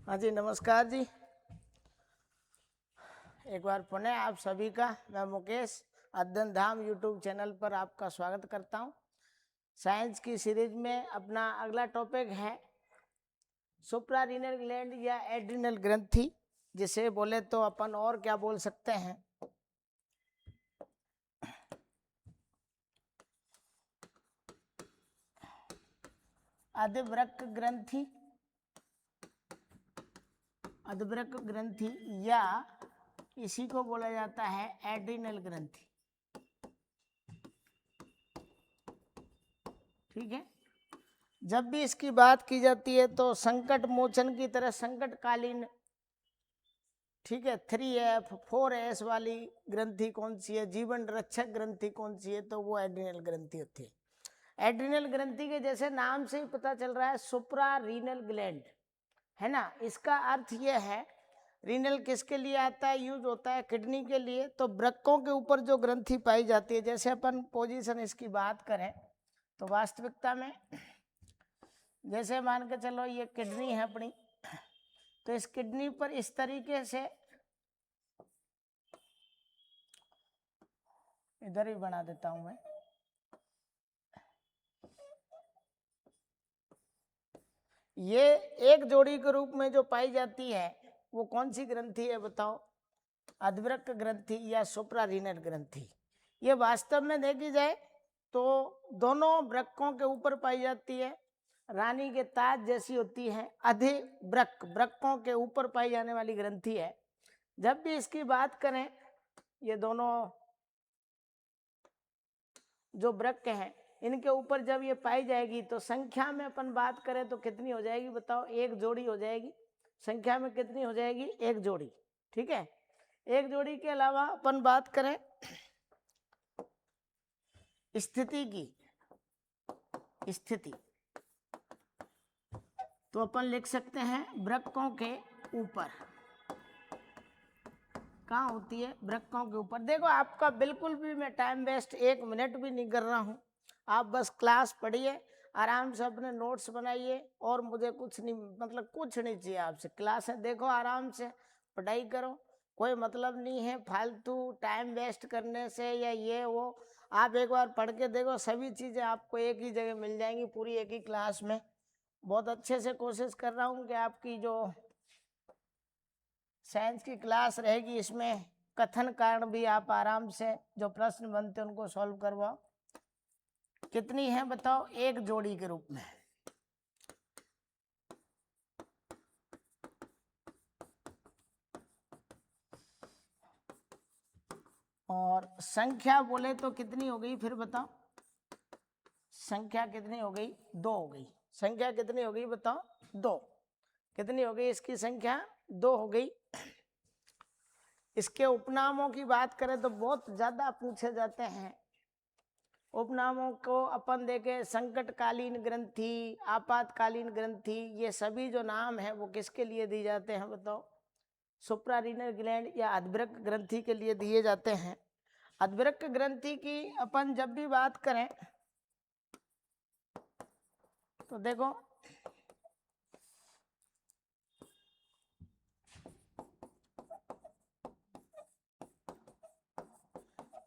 हाँ जी, नमस्कार जी। एक बार पुनः आप सभी का मैं मुकेश अध्ययन धाम यूट्यूब चैनल पर आपका स्वागत करता हूँ। साइंस की सीरीज में अपना अगला टॉपिक है सुप्रारीनल ग्लैंड या एड्रिनल ग्रंथि, जिसे बोले तो अपन और क्या बोल सकते हैं, अधिवृक्क ग्रंथि, अधिवृक्क ग्रंथि या इसी को बोला जाता है एड्रिनल ग्रंथि। ठीक है, जब भी इसकी बात की जाती है तो संकट मोचन की तरह संकटकालीन, ठीक है, 3F 4S वाली ग्रंथि कौन सी है, जीवन रक्षक ग्रंथि कौन सी है, तो वो एड्रिनल ग्रंथि होती है। एड्रिनल ग्रंथि के जैसे नाम से ही पता चल रहा है सुप्रा रीनल ग्लैंड है ना, इसका अर्थ ये है, रीनल किसके लिए आता है, यूज होता है किडनी के लिए। तो वृक्कों के ऊपर जो ग्रंथि पाई जाती है, जैसे अपन पोजीशन इसकी बात करें तो वास्तविकता में जैसे मान के चलो ये किडनी है अपनी, तो इस किडनी पर इस तरीके से इधर ही बना देता हूं मैं, ये एक जोड़ी के रूप में जो पाई जाती है वो कौन सी ग्रंथि है बताओ, अधिवृक्क ग्रंथि या सुप्रारीनल ग्रंथि। ये वास्तव में देखी जाए तो दोनों वृक्कों के ऊपर पाई जाती है, रानी के ताज जैसी होती है, अधिवृक्क वृक्कों के ऊपर पाई जाने वाली ग्रंथि है। जब भी इसकी बात करें, ये दोनों जो वृक्क हैं इनके ऊपर जब ये पाई जाएगी तो संख्या में अपन बात करें तो कितनी हो जाएगी बताओ, एक जोड़ी हो जाएगी। संख्या में कितनी हो जाएगी, एक जोड़ी। ठीक है, एक जोड़ी के अलावा अपन बात करें स्थिति की, स्थिति तो अपन लिख सकते हैं वृक्कों के ऊपर, कहाँ होती है, वृक्कों के ऊपर। देखो आपका बिल्कुल भी मैं टाइम वेस्ट 1 मिनट भी नहीं कर रहा हूँ, आप बस क्लास पढ़िए, आराम से अपने नोट्स बनाइए और मुझे कुछ नहीं, मतलब कुछ नहीं चाहिए आपसे। क्लासें देखो, आराम से पढ़ाई करो, कोई मतलब नहीं है फालतू टाइम वेस्ट करने से या ये वो। आप एक बार पढ़ के देखो, सभी चीज़ें आपको एक ही जगह मिल जाएंगी, पूरी एक ही क्लास में। बहुत अच्छे से कोशिश कर रहा हूँ कि आपकी जो साइंस की क्लास रहेगी इसमें कथन कारण भी आप आराम से जो प्रश्न बनते हैं उनको सॉल्व करवाओ। कितनी है बताओ, एक जोड़ी के रूप में। और संख्या बोले तो कितनी हो गई फिर बताओ, संख्या कितनी हो गई, 2 हो गई। संख्या कितनी हो गई बताओ, 2। कितनी हो गई इसकी संख्या, 2 हो गई। इसके उपनामों की बात करें तो बहुत ज्यादा पूछे जाते हैं। उपनामों को अपन देखें, संकटकालीन ग्रंथि, आपातकालीन ग्रंथि, ये सभी जो नाम है वो किसके लिए दिए जाते हैं बताओ, सुप्रारीनल ग्लैंड या अधिवृक्क ग्रंथि के लिए दिए जाते हैं। अधिवृक्क ग्रंथि की अपन जब भी बात करें तो देखो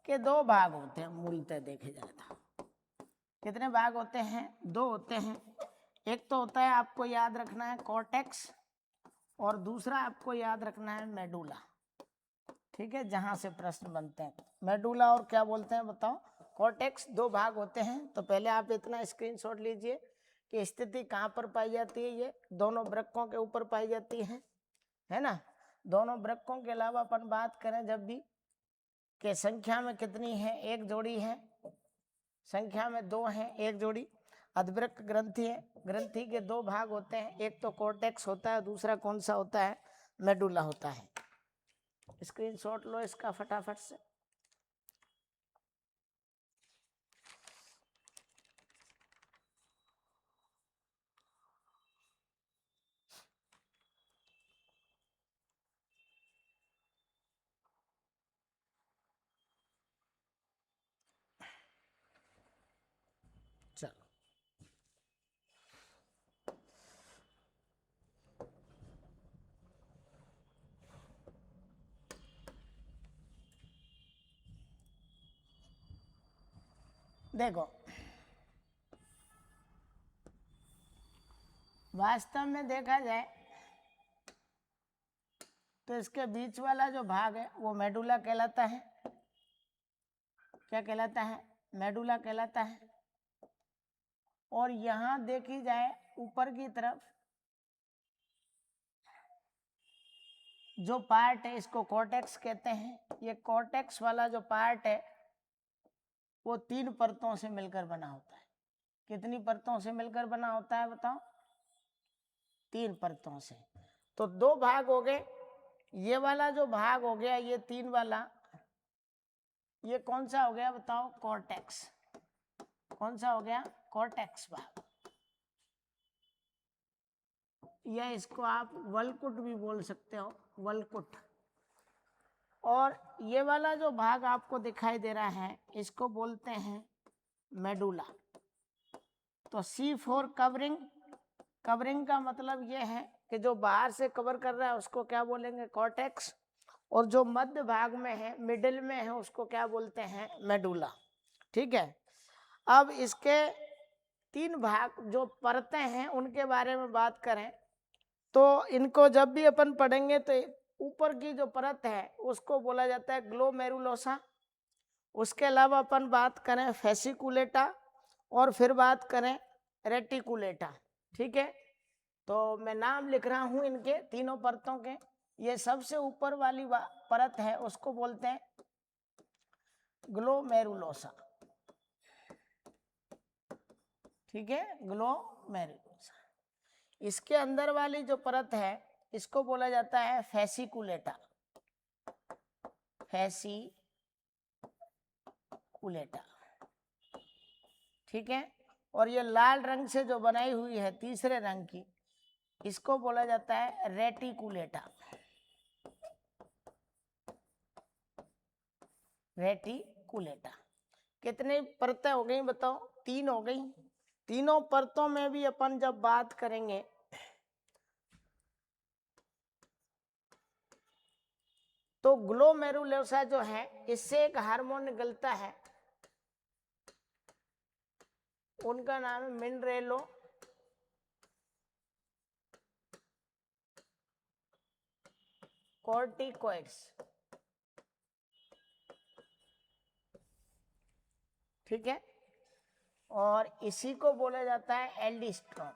कि 2 भाग होते हैं मूलतः देखे जाए तो। कितने भाग होते हैं, 2 होते हैं। एक तो होता है, आपको याद रखना है, कॉर्टेक्स, और दूसरा आपको याद रखना है मेडुला। ठीक है, जहां से प्रश्न बनते हैं मेडुला और क्या बोलते हैं बताओ, कॉर्टेक्स। 2 भाग होते हैं। तो पहले आप इतना स्क्रीनशॉट लीजिए कि स्थिति कहाँ पर पाई जाती है, ये दोनों वृक्कों के ऊपर पाई जाती है ना। दोनों वृक्कों के अलावा अपन बात करें जब भी कि संख्या में कितनी है, एक जोड़ी है, संख्या में 2 है, एक जोड़ी। अधिवृक्क ग्रंथि है, ग्रंथि के 2 भाग होते हैं, एक तो कॉर्टेक्स होता है, दूसरा कौन सा होता है, मेडुला होता है। स्क्रीनशॉट लो इसका फटाफट से। चलो, देखो वास्तव में देखा जाए तो इसके बीच वाला जो भाग है वो मेडुला कहलाता है। क्या कहलाता है? मेडुला कहलाता है। और यहाँ देखी जाए ऊपर की तरफ जो पार्ट है इसको कॉर्टेक्स कहते हैं। ये कॉर्टेक्स वाला जो पार्ट है वो 3 परतों से मिलकर बना होता है। कितनी परतों से मिलकर बना होता है बताओ? 3 परतों से। तो 2 भाग हो गए। ये वाला जो भाग हो गया ये 3 वाला, ये कौन सा हो गया बताओ? कॉर्टेक्स। कौन सा हो गया? कॉर्टेक्स भाग। या इसको आप वलकुट भी बोल सकते हो, वलकुट। और ये वाला जो भाग आपको दिखाई दे रहा है इसको बोलते हैं मेडुला। तो C4 कवरिंग। कवरिंग का मतलब ये है कि जो बाहर से कवर कर रहा है उसको क्या बोलेंगे? कॉर्टेक्स। और जो मध्य भाग में है, मिडिल में है, उसको क्या बोलते हैं? मेडुला। ठीक है। अब इसके 3 भाग जो परतें हैं उनके बारे में बात करें तो इनको जब भी अपन पढ़ेंगे तो ऊपर की जो परत है उसको बोला जाता है ग्लोमेरुलोसा। उसके अलावा अपन बात करें फेसिकुलेटा और फिर बात करें रेटिकुलेटा। ठीक है। तो मैं नाम लिख रहा हूं इनके तीनों परतों के। ये सबसे ऊपर वाली परत है उसको बोलते हैं ग्लोमेरुलोसा। ठीक है, ग्लोमेरुलोसा। इसके अंदर वाली जो परत है इसको बोला जाता है फेसिकुलेटा। फेसिकुलेटा। ठीक है। और ये लाल रंग से जो बनाई हुई है तीसरे रंग की, इसको बोला जाता है रेटिकुलेटा। रेटिकुलेटा। कितनी परतें हो गई बताओ? 3 हो गई। तीनों परतों में भी अपन जब बात करेंगे तो ग्लोमेरुलोसा जो है इससे एक हार्मोन निकलता है, उनका नाम है मिनरेलो कॉर्टिकोइड्स। ठीक है। और इसी को बोला जाता है एल्डोस्टेरोन।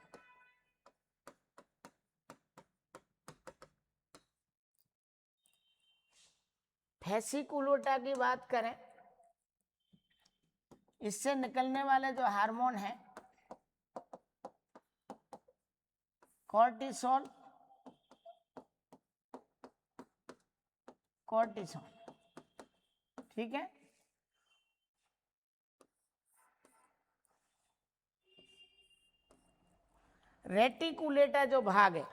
फेसिकुलेटा की बात करें, इससे निकलने वाले जो हार्मोन है कॉर्टिसोल, कॉर्टिसोल। ठीक है। रेटिकुलेटा जो भाग है,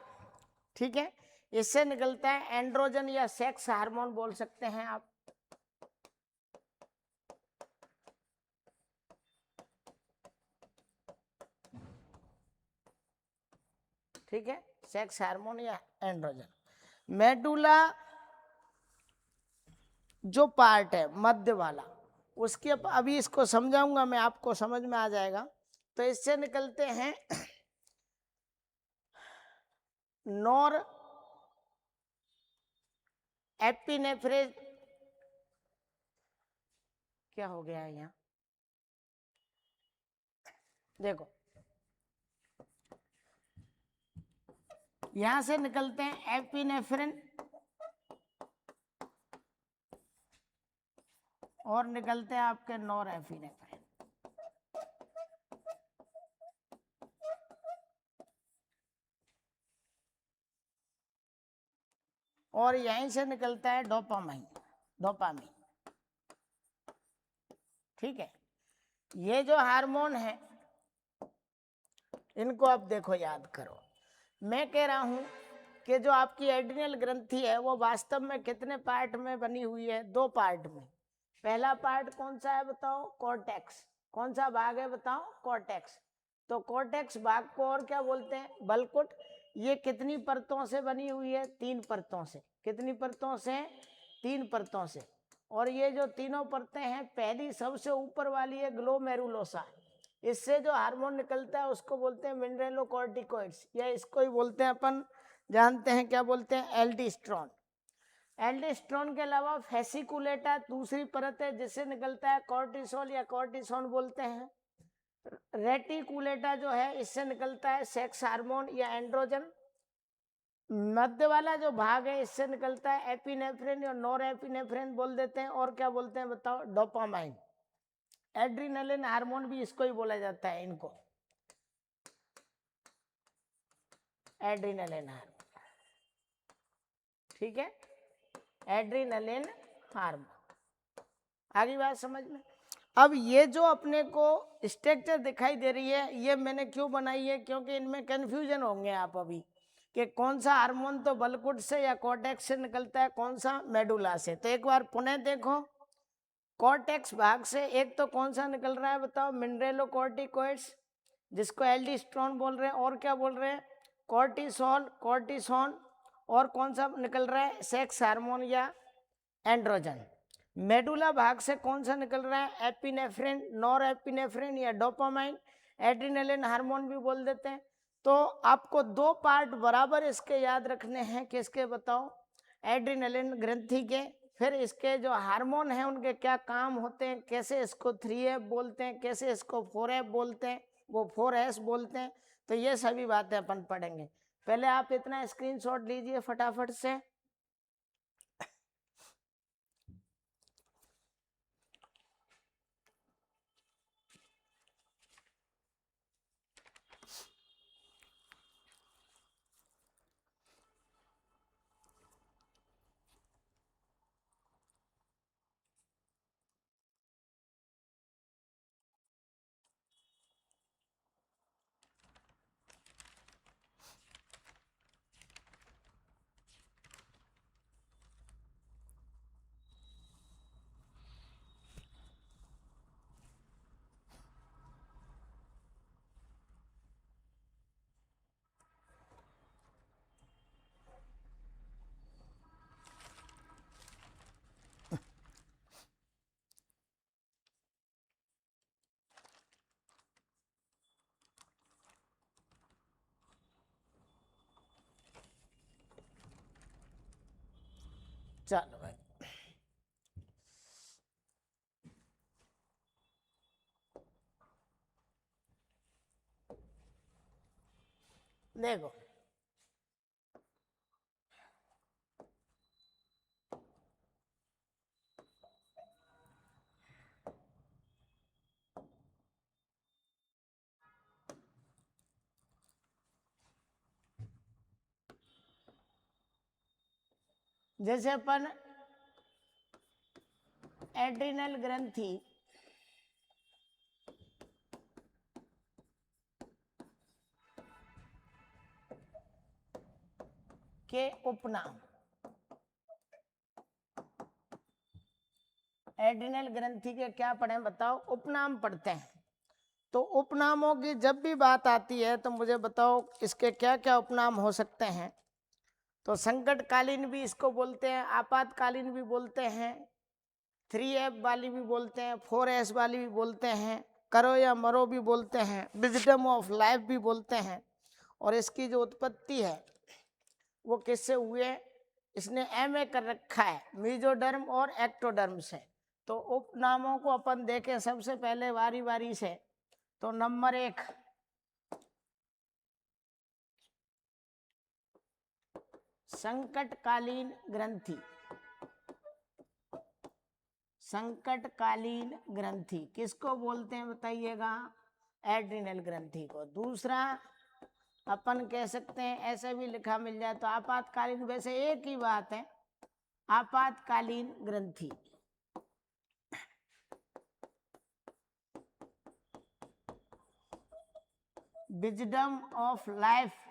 ठीक है, इससे निकलता है एंड्रोजन या सेक्स हार्मोन बोल सकते हैं आप। ठीक है, सेक्स हार्मोन या एंड्रोजन। मेडुला जो पार्ट है मध्य वाला, उसके अभी इसको समझाऊंगा मैं, आपको समझ में आ जाएगा। तो इससे निकलते हैं नॉर एपिनेफ्रेज। क्या हो गया है यहाँ? देखो यहां से निकलते हैं एपिनेफ्रिन और निकलते हैं आपके नॉर एपिनेफ्रिन। और यहीं से निकलता है डोपामाइन, डोपामिन। ठीक है। ये जो हार्मोन है इनको आप देखो याद करो। मैं कह रहा हूं कि जो आपकी एड्रिनल ग्रंथि है वो वास्तव में कितने पार्ट में बनी हुई है? 2 पार्ट में। पहला पार्ट कौन सा है बताओ? कॉर्टेक्स। कौन सा भाग है बताओ? कॉर्टेक्स। तो कॉर्टेक्स भाग को और क्या बोलते हैं? बलकुट। ये कितनी परतों से बनी हुई है? 3 परतों से। कितनी परतों से? 3 परतों से। और ये जो तीनों परतें हैं, पहली सबसे ऊपर वाली है ग्लोमेरुलोसा, इससे जो हार्मोन निकलता है उसको बोलते हैं मिनरेलोकॉर्टिकॉइड्स, या इसको ही बोलते हैं अपन जानते हैं क्या बोलते हैं, एल्डोस्टेरोन। एल्डोस्टेरोन के अलावा फेसिकुलेटा दूसरी परत है जिससे निकलता है कॉर्टिसोल या कॉर्टिसोन बोलते हैं। रेटिकुलेटा जो है इससे निकलता है सेक्स हार्मोन या एंड्रोजन। मध्य वाला जो भाग है इससे निकलता है एपिनेफ्रिन या नॉर एपिनेफ्रिन बोल देते हैं, और क्या बोलते हैं बताओ, डोपामाइन। एड्रीनलिन हार्मोन भी इसको ही बोला जाता है, इनको एड्रीनलिन हार्मोन, ठीक है, एड्रीनलिन हार्मोन। आगे बात समझ में। अब ये जो अपने को स्ट्रक्चर दिखाई दे रही है, ये मैंने क्यों बनाई है, क्योंकि इनमें कंफ्यूजन होंगे आप अभी कि कौन सा हार्मोन तो बलकुट से या कॉर्टेक्स से निकलता है, कौन सा मेडुला से। तो एक बार पुनः देखो, कॉर्टेक्स भाग से एक तो कौन सा निकल रहा है बताओ, मिनरेलोकॉर्टिकॉइड्स जिसको एल्डोस्टेरोन बोल रहे हैं, और क्या बोल रहे हैं, कॉर्टिसोल, कॉर्टिसोन, और कौन सा निकल रहा है, सेक्स हार्मोन या एंड्रोजन। मेडुला भाग से कौन सा निकल रहा है, एपिनेफ्रिन, नॉर एपिनेफ्रिन या डोपामाइन, एड्रीनलिन हार्मोन भी बोल देते हैं। तो आपको दो पार्ट बराबर इसके याद रखने हैं, किसके बताओ, एड्रीनलिन ग्रंथि के, फिर इसके जो हार्मोन हैं उनके क्या काम होते हैं, कैसे इसको 3F बोलते हैं, कैसे इसको 4F बोलते हैं, वो 4S बोलते हैं। तो ये सभी बातें अपन पढ़ेंगे। पहले आप इतना स्क्रीनशॉट लीजिए फटाफट से। चलो भाई, देखो जैसे अपन एड्रिनल ग्रंथि के उपनाम, एड्रिनल ग्रंथि के क्या पढ़े बताओ, उपनाम पढ़ते हैं। तो उपनामों की जब भी बात आती है तो मुझे बताओ इसके क्या क्या उपनाम हो सकते हैं। तो संकटकालीन भी इसको बोलते हैं, आपातकालीन भी बोलते हैं, 3F वाली भी बोलते हैं, 4S वाली भी बोलते हैं, करो या मरो भी बोलते हैं, विजडम ऑफ लाइफ भी बोलते हैं। और इसकी जो उत्पत्ति है वो किससे हुए, इसने MA कर रखा है, मीजोडर्म और एक्टोडर्म से। तो उपनामों को अपन देखें सबसे पहले वारी वारी से। तो नंबर 1, संकटकालीन ग्रंथि। संकटकालीन ग्रंथि किसको बोलते हैं बताइएगा, एड्रिनल ग्रंथि को। दूसरा अपन कह सकते हैं, ऐसे भी लिखा मिल जाए तो आपातकालीन, वैसे एक ही बात है, आपातकालीन ग्रंथि। विजडम ऑफ लाइफ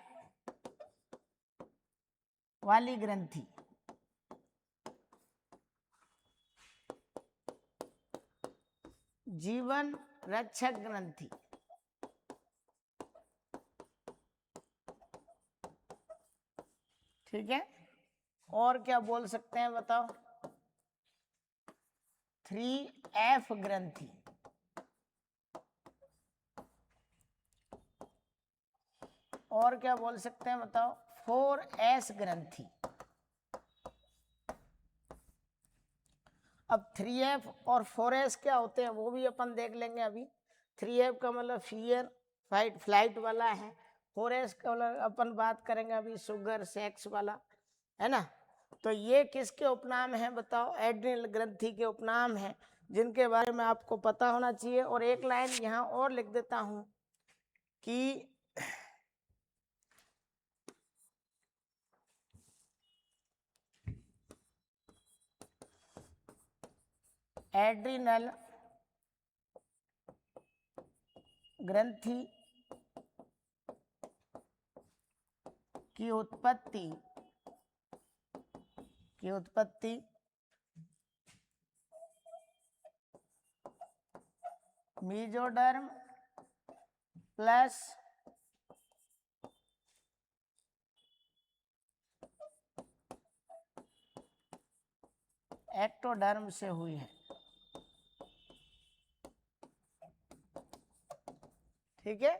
वाली ग्रंथि, जीवन रक्षक ग्रंथि, ठीक है। और क्या बोल सकते हैं बताओ, 3F ग्रंथि, और क्या बोल सकते हैं बताओ, 4S ग्रंथि। अब 3F और 4S क्या होते हैं वो भी अपन देख लेंगे अभी। 3F का मतलब फियर, फाइट, फ्लाइट वाला है। 4S का मतलब अपन बात करेंगे अभी शुगर, सेक्स वाला, है ना। तो ये किसके उपनाम हैं बताओ, एड्रिनल ग्रंथि के उपनाम हैं, जिनके बारे में आपको पता होना चाहिए। और एक लाइन यहाँ और लिख देता हूं कि एड्रिनल ग्रंथि की उत्पत्ति मेसोडर्म प्लस एक्टोडर्म से हुई है। ठीक है,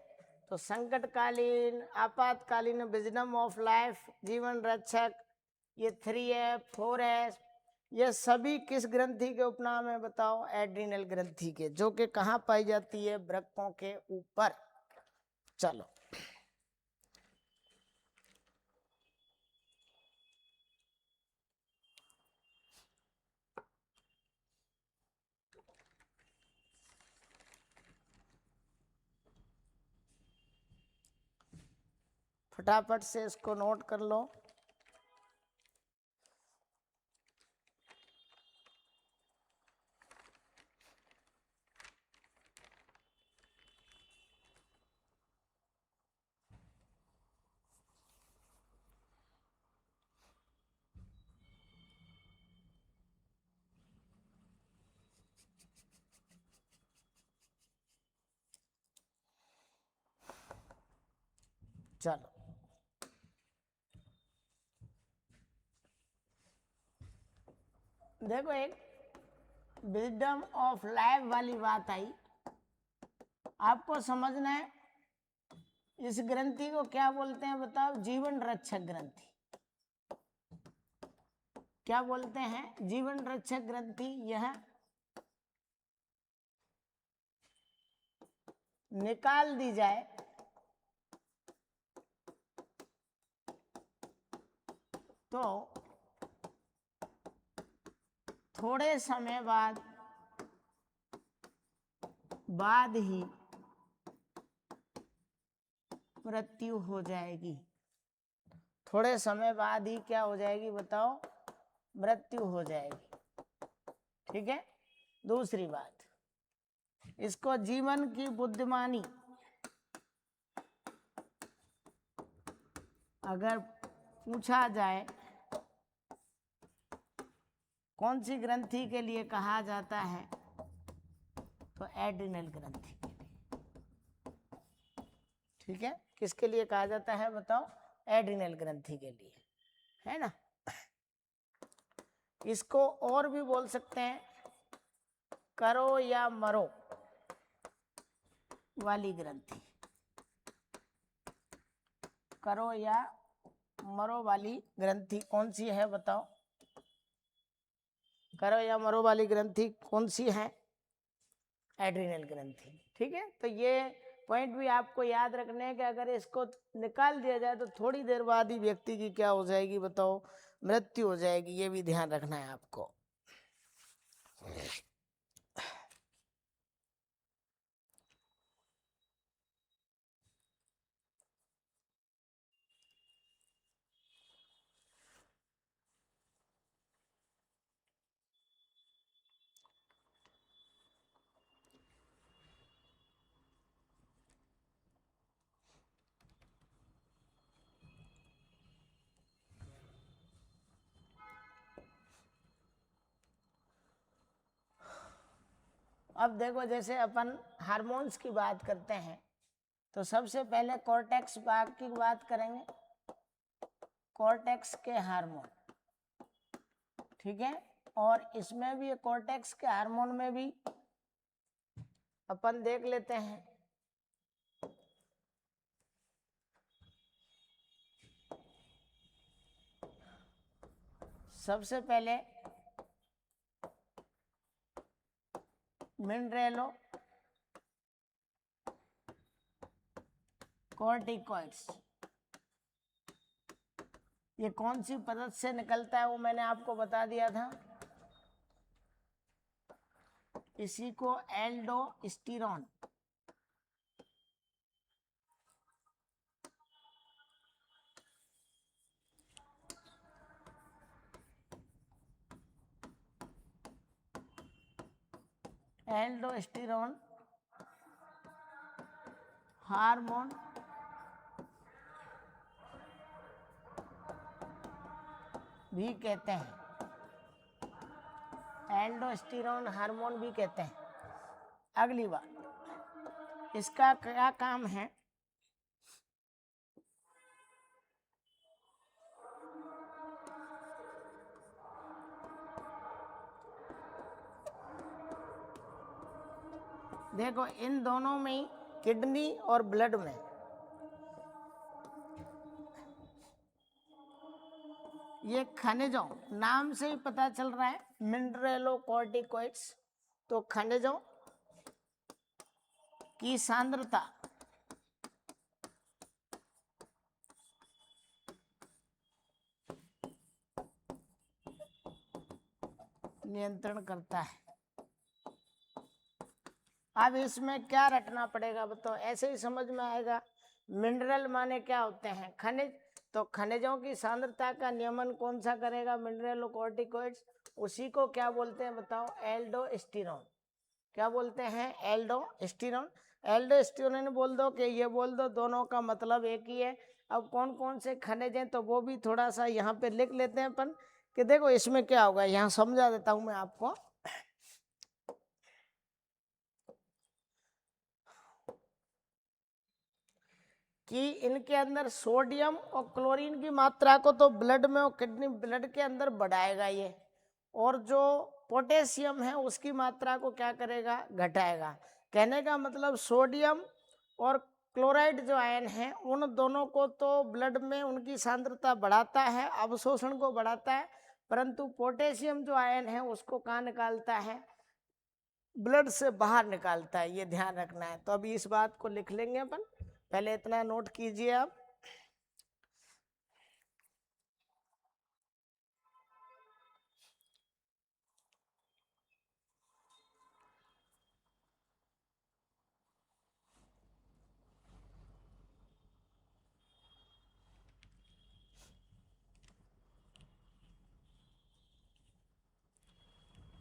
तो संकटकालीन, आपातकालीन, विजडम ऑफ लाइफ, जीवन रक्षक, ये 3F 4S, ये सभी किस ग्रंथि के उपनाम है बताओ, एड्रिनल ग्रंथि के, जो कि कहाँ पाई जाती है, वृक्कों के ऊपर। चलो फटाफट से इसको नोट कर लो। चलो देखो, एक विजडम ऑफ लाइफ वाली बात आई, आपको समझना है इस ग्रंथि को क्या बोलते हैं बताओ, जीवन रक्षक ग्रंथि। क्या बोलते हैं, जीवन रक्षक ग्रंथि। यह निकाल दी जाए तो थोड़े समय बाद ही मृत्यु हो जाएगी। थोड़े समय बाद ही क्या हो जाएगी बताओ, मृत्यु हो जाएगी। ठीक है, दूसरी बात, इसको जीवन की बुद्धिमानी अगर पूछा जाए कौन सी ग्रंथि के लिए कहा जाता है, तो एड्रिनल ग्रंथि के लिए। ठीक है, किसके लिए कहा जाता है बताओ, एड्रिनल ग्रंथि के लिए, है ना। इसको और भी बोल सकते हैं करो या मरो वाली ग्रंथि। करो या मरो वाली ग्रंथि कौन सी है बताओ, करो या मरो वाली ग्रंथि कौन सी है, एड्रिनल ग्रंथि। ठीक है, तो ये पॉइंट भी आपको याद रखने हैं कि अगर इसको निकाल दिया जाए तो थोड़ी देर बाद ही व्यक्ति की क्या हो जाएगी बताओ, मृत्यु हो जाएगी। ये भी ध्यान रखना है आपको। अब देखो, जैसे अपन हार्मोन्स की बात करते हैं तो सबसे पहले कॉर्टेक्स भाग की बात करेंगे, कॉर्टेक्स के हार्मोन। ठीक है, और इसमें भी कॉर्टेक्स के हार्मोन में भी अपन देख लेते हैं। सबसे पहले मिनरेलो कॉर्टिकॉइड्स, ये कौन सी पद्धति से निकलता है वो मैंने आपको बता दिया था। इसी को एल्डोस्टेरोन, एल्डोस्टेरोन हार्मोन भी कहते हैं, एल्डोस्टेरोन हार्मोन भी कहते हैं। अगली बात, इसका क्या काम है? देखो इन दोनों में, किडनी और ब्लड में, ये खनिजों, नाम से ही पता चल रहा है मिनरेलोकॉर्टिकॉइड्स, तो खनिजों की सांद्रता नियंत्रण करता है। अब इसमें क्या रटना पड़ेगा बताओ, ऐसे ही समझ में आएगा। मिनरल माने क्या होते हैं? खनिज। तो खनिजों की सांद्रता का नियमन कौन सा करेगा? मिनरेलोकॉर्टिकॉइड्स। उसी को क्या बोलते हैं बताओ? एल्डोस्टेरोन। क्या बोलते हैं? एल्डोस्टेरोन। एल्डोस्टेरोन बोल दो कि ये बोल दो, दोनों का मतलब एक ही है। अब कौन कौन से खनिज हैं तो वो भी थोड़ा सा यहाँ पे लिख लेते हैं अपन, कि देखो इसमें क्या होगा, यहाँ समझा देता हूँ मैं आपको। कि इनके अंदर सोडियम और क्लोरीन की मात्रा को तो ब्लड में और किडनी ब्लड के अंदर बढ़ाएगा ये, और जो पोटेशियम है उसकी मात्रा को क्या करेगा? घटाएगा। कहने का मतलब सोडियम और क्लोराइड जो आयन है उन दोनों को तो ब्लड में उनकी सांद्रता बढ़ाता है, अवशोषण को बढ़ाता है, परंतु पोटेशियम जो आयन है उसको कहाँ निकालता है? ब्लड से बाहर निकालता है। ये ध्यान रखना है। तो अभी इस बात को लिख लेंगे अपन, पहले इतना नोट कीजिए आप।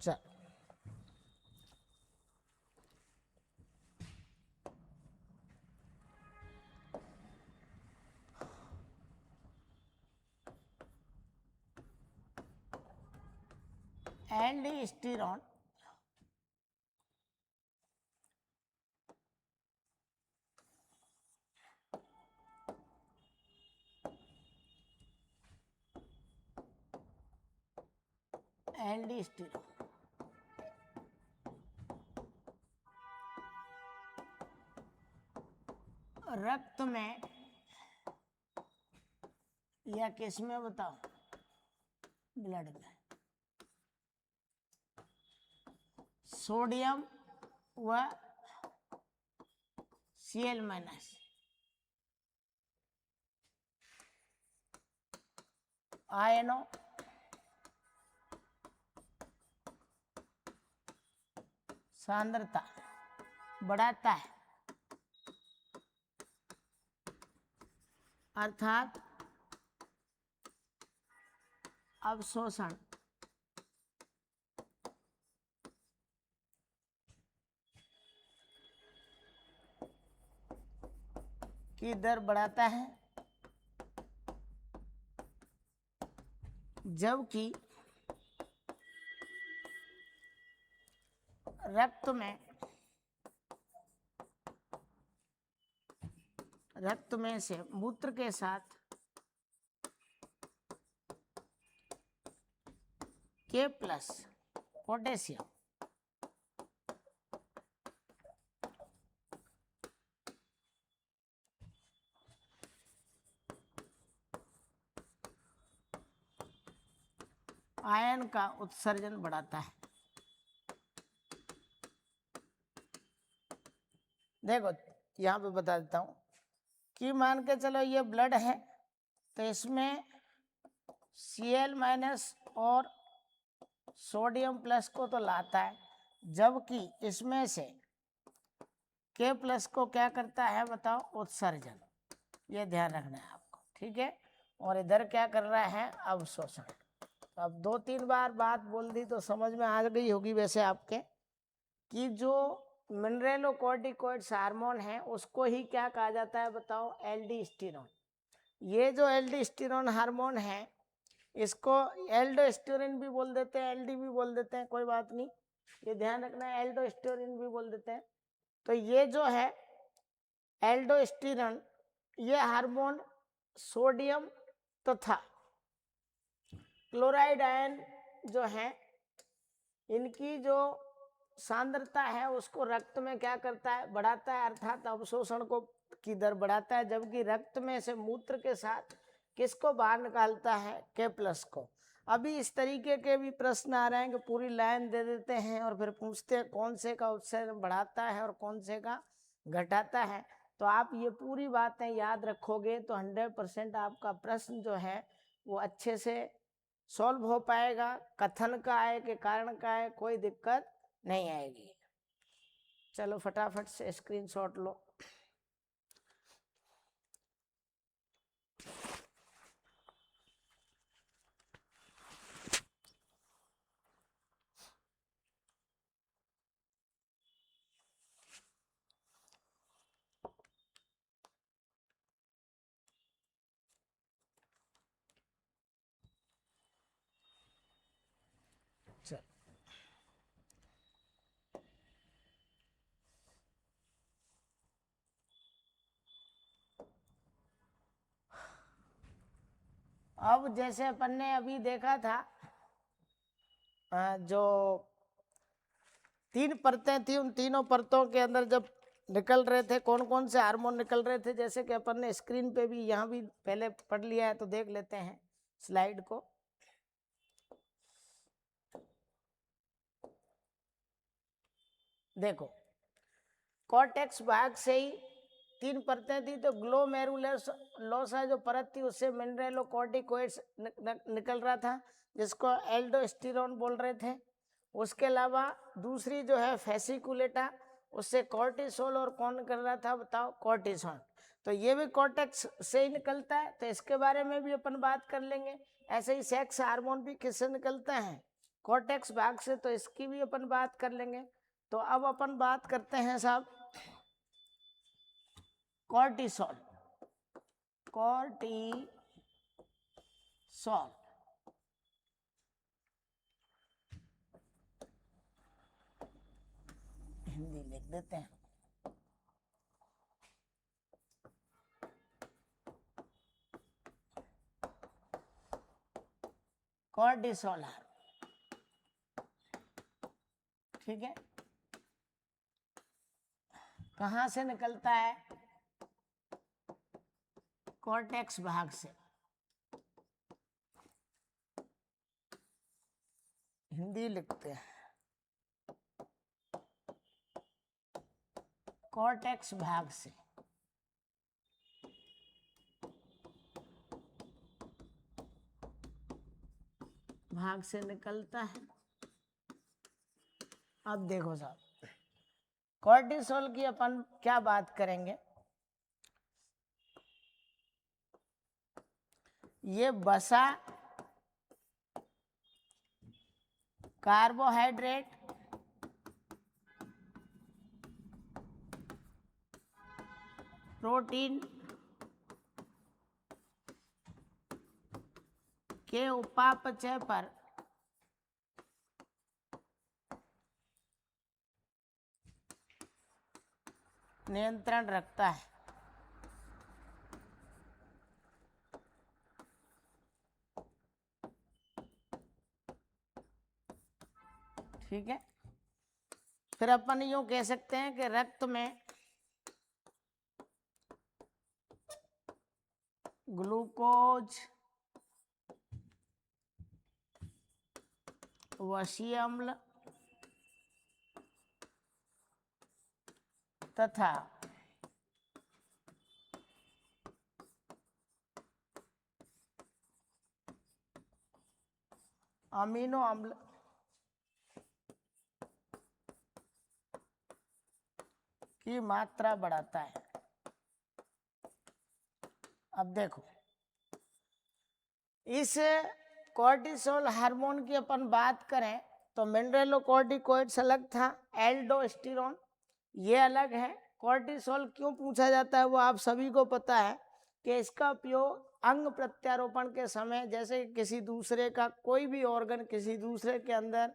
चल, एल्डोस्टेरोन एल्डोस्टेरोन रक्त में या किस में बताओ? ब्लड में सोडियम व Cl माइनस आयनों सांद्रता बढ़ाता है, अर्थात अवशोषण की दर बढ़ाता है, जबकि रक्त में से मूत्र के साथ K प्लस पोटेशियम, आयन का उत्सर्जन बढ़ाता है। देखो यहाँ पे बता देता हूँ कि मान के चलो ये ब्लड है, तो इसमें Cl माइनस और सोडियम प्लस को तो लाता है, जबकि इसमें से K प्लस को क्या करता है बताओ, उत्सर्जन। ये ध्यान रखना है आपको, ठीक है। और इधर क्या कर रहा है, अवशोषण। तो अब 2-3 बार बात बोल दी तो समझ में आ गई होगी वैसे आपके, कि जो मिनरेलोकॉर्टिकॉइड्स हार्मोन है उसको ही क्या कहा जाता है बताओ, एल्डोस्टेरोन। ये जो एल्डोस्टेरोन हार्मोन है इसको एल्डोस्टेरोन भी बोल देते हैं, एलडी भी बोल देते हैं, कोई बात नहीं, ये ध्यान रखना है, एल्डोस्टेरोन भी बोल देते हैं। तो ये जो है एल्डोस्टेरोन, ये हार्मोन सोडियम तथा क्लोराइड आयन जो है इनकी जो सांद्रता है उसको रक्त में क्या करता है, बढ़ाता है, अर्थात अवशोषण को की दर बढ़ाता है, जबकि रक्त में से मूत्र के साथ किसको बाहर निकालता है, K प्लस को। अभी इस तरीके के भी प्रश्न आ रहे हैं कि पूरी लाइन दे देते हैं और फिर पूछते हैं कौन से का उत्सर्जन बढ़ाता है और कौन से का घटाता है। तो आप ये पूरी बातें याद रखोगे तो 100% आपका प्रश्न जो है वो अच्छे से सॉल्व हो पाएगा। कथन का है कि कारण का है, कोई दिक्कत नहीं आएगी। चलो फटाफट से स्क्रीनशॉट लो। चल अब जैसे अपन ने अभी देखा था जो 3 परतें थी, उन तीनों परतों के अंदर जब निकल रहे थे कौन कौन से हार्मोन निकल रहे थे, जैसे कि अपन ने स्क्रीन पे भी यहाँ भी पहले पढ़ लिया है, तो देख लेते हैं स्लाइड को। देखो कॉर्टेक्स भाग से ही 3 परतें थी, तो ग्लोमेरुलस जो परत थी उससे मिनरेलोकॉर्टिकॉइड्स निकल रहा था जिसको एल्डोस्टेरोन बोल रहे थे। उसके अलावा दूसरी जो है फेसिकुलेटा, उससे कॉर्टिसोल, और कौन कर रहा था बताओ, कॉर्टिसोन। तो ये भी कॉर्टेक्स से ही निकलता है, तो इसके बारे में भी अपन बात कर लेंगे। ऐसे ही सेक्स हार्मोन भी किससे निकलता है, कॉर्टेक्स भाग से, तो इसकी भी अपन बात कर लेंगे। तो अब अपन बात करते हैं साहब कॉर्टिसोल। कॉर्टिसोल हिंदी लिख देते हैं। कॉर्टिसोल, ठीक है, कहाँ से निकलता है, कॉर्टेक्स भाग से। हिंदी लिखते हैं, कॉर्टेक्स भाग से। भाग से निकलता है। अब देखो साहब कॉर्टिसोल की अपन क्या बात करेंगे, ये वसा, कार्बोहाइड्रेट, प्रोटीन के उपापचय पर नियंत्रण रखता है। ठीक है। फिर अपन यूं कह सकते हैं कि रक्त में ग्लूकोज, वसीय अम्ल तथा अमीनो अम्ल की मात्रा बढ़ाता है। अब देखो, इस कोर्टिसोल हार्मोन की अपन बात करें तो मिनरलोकॉर्टिकॉइड्स अलग था, एल्डोस्टेरोन ये अलग है। कोर्टिसोल क्यों पूछा जाता है वो आप सभी को पता है कि इसका उपयोग अंग प्रत्यारोपण के समय, जैसे किसी दूसरे का कोई भी ऑर्गन किसी दूसरे के अंदर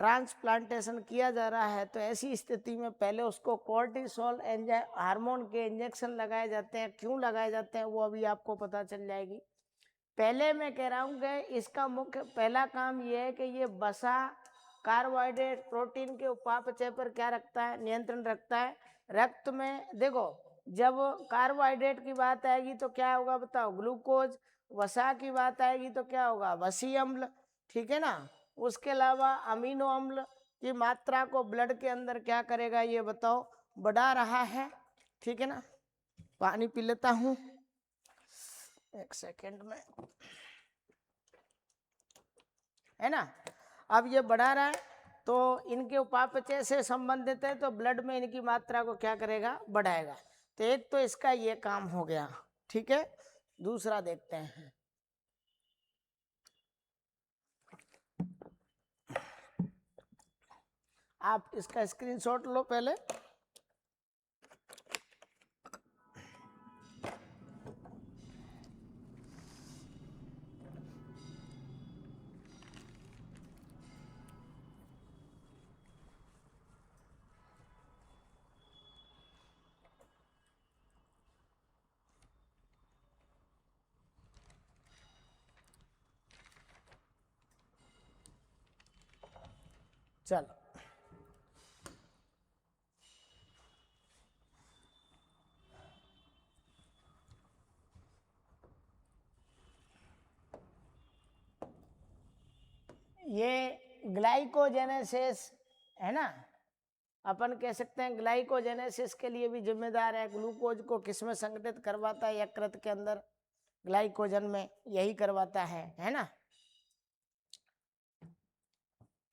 ट्रांसप्लांटेशन किया जा रहा है तो ऐसी स्थिति में पहले उसको कोर्टिसोल हार्मोन के इंजेक्शन लगाए जाते हैं। क्यों लगाए जाते हैं वो अभी आपको पता चल जाएगी। पहले मैं कह रहा हूँ कि इसका मुख्य पहला काम ये है कि ये वसा, कार्बोहाइड्रेट, प्रोटीन के उपापचय पर क्या रखता है, नियंत्रण रखता है। रक्त में देखो, जब कार्बोहाइड्रेट की बात आएगी तो क्या होगा बताओ, ग्लूकोज। वसा की बात आएगी तो क्या होगा, वसीय अम्ल, ठीक है ना। उसके अलावा अमीनो अम्ल की मात्रा को ब्लड के अंदर क्या करेगा ये बताओ, बढ़ा रहा है, ठीक है ना। पानी पी लेता हूँ एक सेकेंड में, है ना। अब ये बढ़ा रहा है तो इनके उपापचय से संबंधित है तो ब्लड में इनकी मात्रा को क्या करेगा, बढ़ाएगा। तो एक तो इसका ये काम हो गया, ठीक है। दूसरा देखते हैं, आप इसका स्क्रीनशॉट लो पहले। चलो, ये ग्लाइकोजेनेसिस है ना, अपन कह सकते हैं ग्लाइकोजेनेसिस के लिए भी जिम्मेदार है। ग्लूकोज को किसमें संगठित करवाता है, यकृत के अंदर ग्लाइकोजन में, यही करवाता है ना।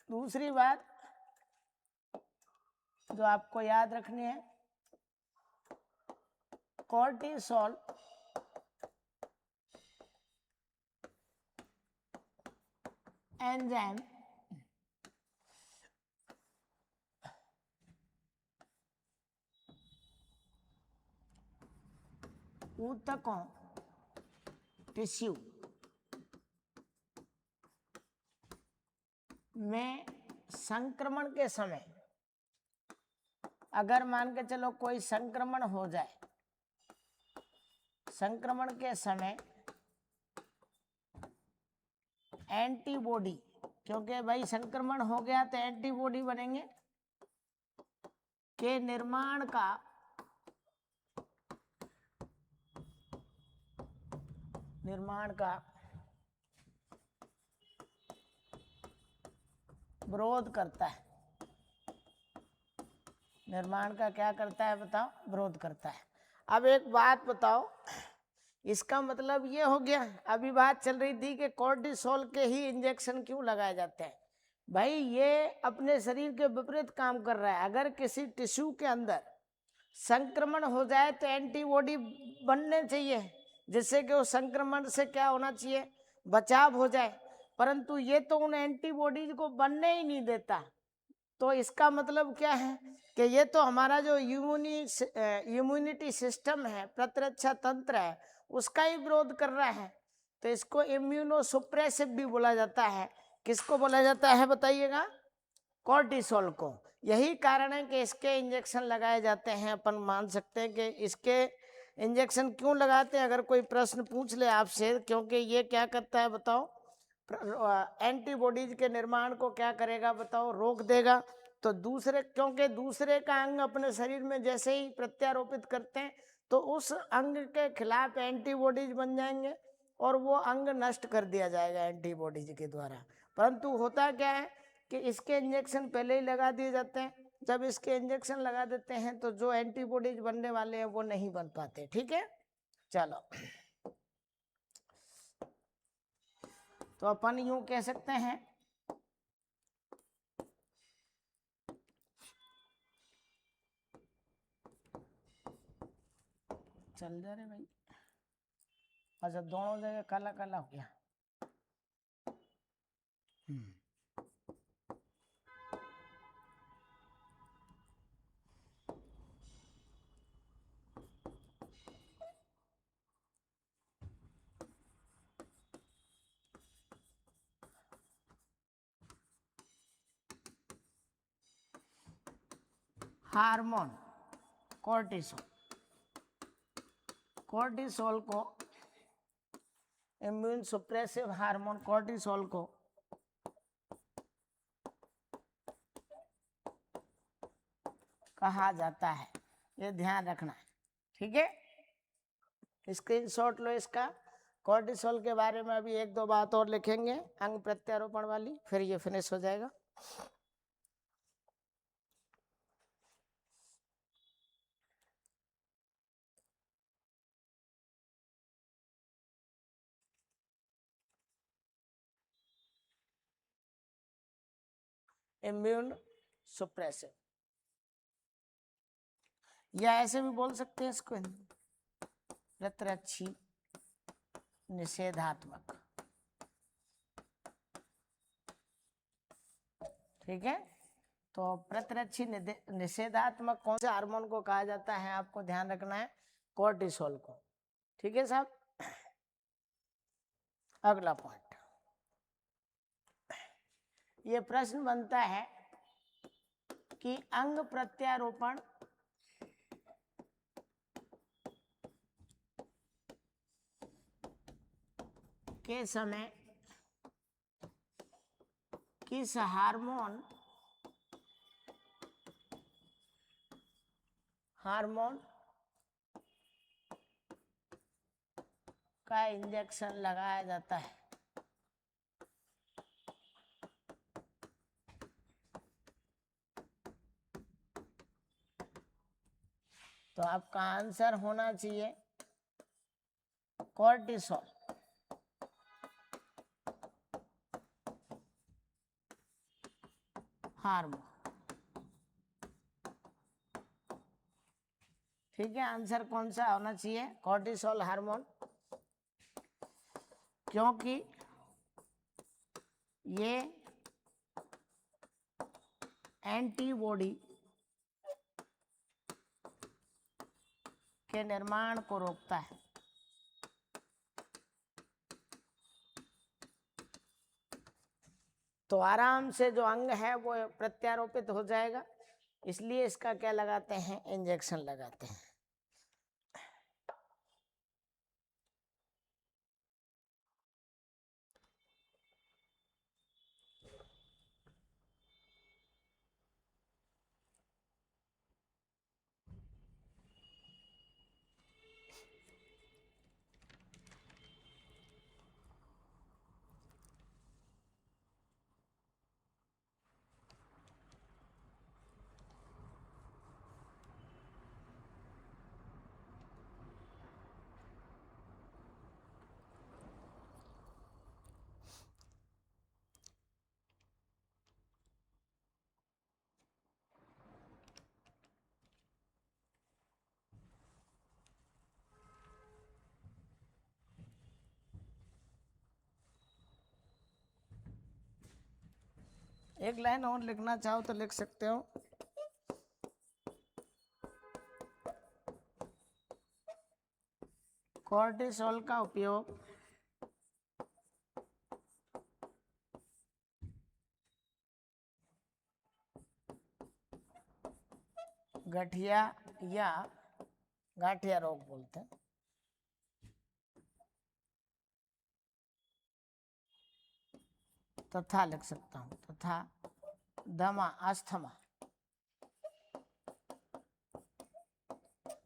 दूसरी बात जो आपको याद रखनी है, कोर्टिसोल एंजाइम ऊतकों, टिश्यू में संक्रमण के समय, अगर मान के चलो कोई संक्रमण हो जाए, संक्रमण के समय एंटीबॉडी, क्योंकि भाई संक्रमण हो गया तो एंटीबॉडी बनेंगे, के निर्माण का विरोध करता है। निर्माण का क्या करता है बताओ, विरोध करता है। अब एक बात बताओ, इसका मतलब ये हो गया, अभी बात चल रही थी कि कोर्टिसोल के ही इंजेक्शन क्यों लगाए जाते हैं। भाई ये अपने शरीर के विपरीत काम कर रहा है। अगर किसी टिश्यू के अंदर संक्रमण हो जाए तो एंटीबॉडी बनने चाहिए, जिससे कि उस संक्रमण से क्या होना चाहिए, बचाव हो जाए। परंतु ये तो उन एंटीबॉडीज को बनने ही नहीं देता। तो इसका मतलब क्या है कि ये तो हमारा जो इम्यूनिटी सिस्टम है, प्रतिरक्षा तंत्र है, उसका ही विरोध कर रहा है। तो इसको इम्यूनोसुप्रेसिव भी बोला जाता है। किसको बोला जाता है बताइएगा, कोर्टिसोल को। यही कारण है कि इसके इंजेक्शन लगाए जाते हैं। अपन मान सकते हैं कि इसके इंजेक्शन क्यों लगाते हैं, अगर कोई प्रश्न पूछ ले आपसे, क्योंकि ये क्या करता है बताओ, एंटीबॉडीज के निर्माण को क्या करेगा बताओ, रोक देगा। तो दूसरे, क्योंकि दूसरे का अंग अपने शरीर में जैसे ही प्रत्यारोपित करते हैं तो उस अंग के खिलाफ एंटीबॉडीज बन जाएंगे और वो अंग नष्ट कर दिया जाएगा एंटीबॉडीज के द्वारा। परंतु होता क्या है कि इसके इंजेक्शन पहले ही लगा दिए जाते हैं। जब इसके इंजेक्शन लगा देते हैं तो जो एंटीबॉडीज बनने वाले हैं वो नहीं बन पाते। ठीक है, चलो तो अपन यूं कह सकते हैं चल जा रहे भाई। अच्छा, दोनों जगह काला काला हो गया। हार्मोन कोर्टिसोल, कोर्टिसोल को, इम्यून सुप्रेसिव हार्मोन कोर्टिसोल को कहा जाता है, ये ध्यान रखना है। ठीक है, स्क्रीनशॉट लो इसका। कोर्टिसोल के बारे में अभी एक दो बात और लिखेंगे अंग प्रत्यारोपण वाली, फिर ये फिनिश हो जाएगा। इम्यून सुप्रेसिव, या ऐसे भी बोल सकते हैं इसको, प्रतिरक्षी निषेधात्मक। ठीक है, तो प्रतिरक्षी निषेधात्मक कौन से हार्मोन को कहा जाता है, आपको ध्यान रखना है, कोर्टिसोल को। ठीक है साहब, अगला पॉइंट, ये प्रश्न बनता है कि अंग प्रत्यारोपण के समय किस हार्मोन का इंजेक्शन लगाया जाता है। तो आपका आंसर होना चाहिए कोर्टिसोल। हार्मोन, ठीक है, आंसर कौन सा होना चाहिए, कोर्टिसोल हार्मोन, क्योंकि ये एंटीबॉडी के निर्माण को रोकता है। तो आराम से जो अंग है वो प्रत्यारोपित हो जाएगा, इसलिए इसका क्या लगाते हैं, इंजेक्शन लगाते हैं। एक लाइन और लिखना चाहो तो लिख सकते हो, कोर्टिसोल का उपयोग गठिया या गाठिया रोग बोलते हैं, तथा लिख सकता हूँ, तथा दमा अस्थमा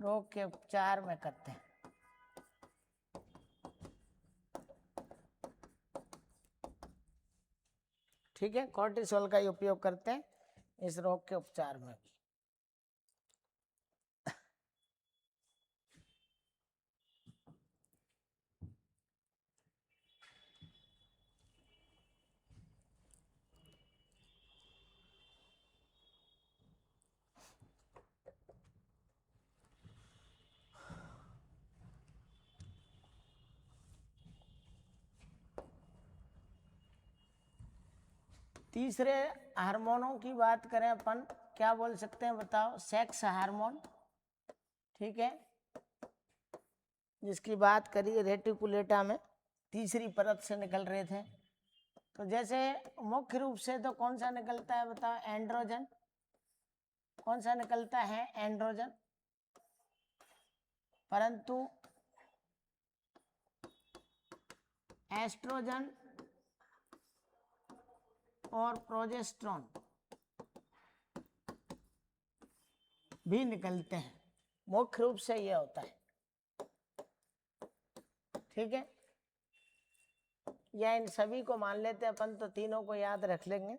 रोग के उपचार में करते हैं। ठीक है, कॉर्टिसोल का ही उपयोग करते हैं इस रोग के उपचार में भी। तीसरे हार्मोनों की बात करें अपन, क्या बोल सकते हैं बताओ? Sex hormone. ठीक है, जिसकी बात करी रेटिकुलेटा में तीसरी परत से निकल रहे थे। तो जैसे मुख्य रूप से तो कौन सा निकलता है बताओ? एंड्रोजन। कौन सा निकलता है? एंड्रोजन। परंतु एस्ट्रोजन और प्रोजेस्टेरोन भी निकलते हैं। मुख्य रूप से यह होता है। ठीक है, या इन सभी को मान लेते हैं अपन, तो तीनों को याद रख लेंगे।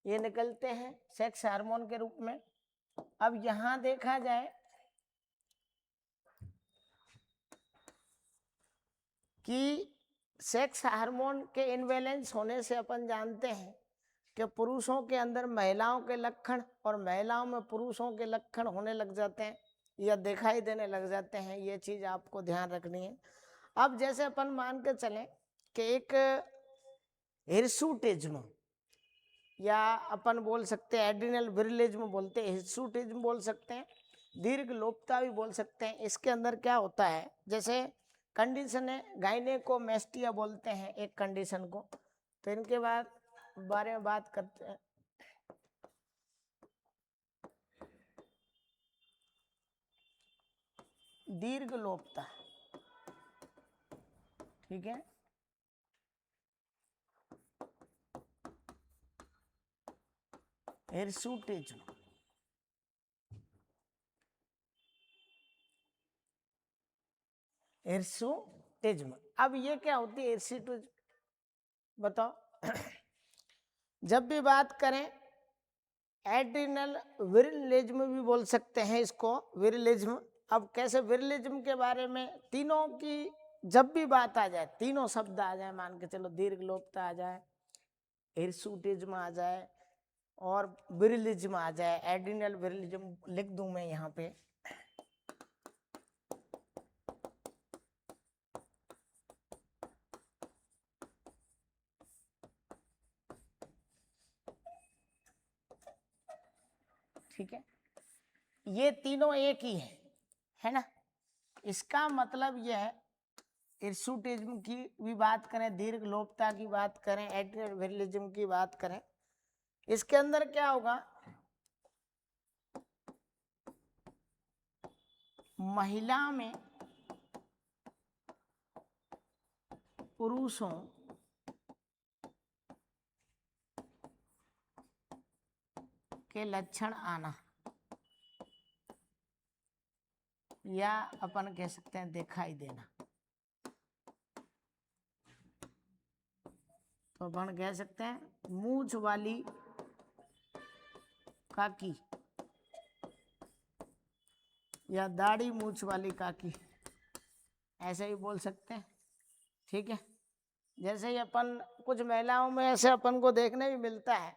ये निकलते हैं सेक्स हार्मोन के रूप में। अब यहां देखा जाए कि सेक्स हार्मोन के इनबैलेंस होने से अपन जानते हैं कि पुरुषों के अंदर महिलाओं के लक्षण और महिलाओं में पुरुषों के लक्षण होने लग जाते हैं या दिखाई देने लग जाते हैं। ये चीज आपको ध्यान रखनी है। अब जैसे अपन मान के चलें कि एक हिर्सुटिज्म, या अपन बोल सकते हैं एड्रिनल विरिलिज्म बोलते हैं, हिर्सुटिज्म बोल सकते हैं, दीर्घ लोपता भी बोल सकते हैं। इसके अंदर क्या होता है, जैसे कंडीशन है गायनेकोमेस्टिया बोलते हैं एक कंडीशन को। तो इनके बारे में बात करते हैं। दीर्घ लोपता, ठीक है, हिर्सुटिज्म। हिर्सुटिज्म, अब ये क्या होती है हिर्सुटिज्म बताओ? जब भी बात करें एड्रिनल विरिलिज्म भी बोल सकते हैं इसको, विरिलिज्म। अब कैसे विरिलिज्म के बारे में तीनों की जब भी बात आ जाए, तीनों शब्द आ जाए, मान के चलो दीर्घ लोपता आ जाए, हिर्सुटिज्म आ जाए और विरिलिज्म आ जाए, एड्रिनल विरिलिज्म लिख दूं मैं यहाँ पे। ठीक है, ये तीनों एक ही है ना? इसका मतलब यह है, हिर्सुटिज्म की भी बात करें, दीर्घ लोपता की बात करें, एड्रिनल विरिलिज्म की बात करें, इसके अंदर क्या होगा? महिला में पुरुषों के लक्षण आना, या अपन कह सकते हैं दिखाई देना। तो अपन कह सकते हैं मूंछ वाली काकी या दाढ़ी मूंछ वाली काकी, ऐसे ही बोल सकते हैं। ठीक है, जैसे ही अपन कुछ महिलाओं में ऐसे अपन को देखने भी मिलता है,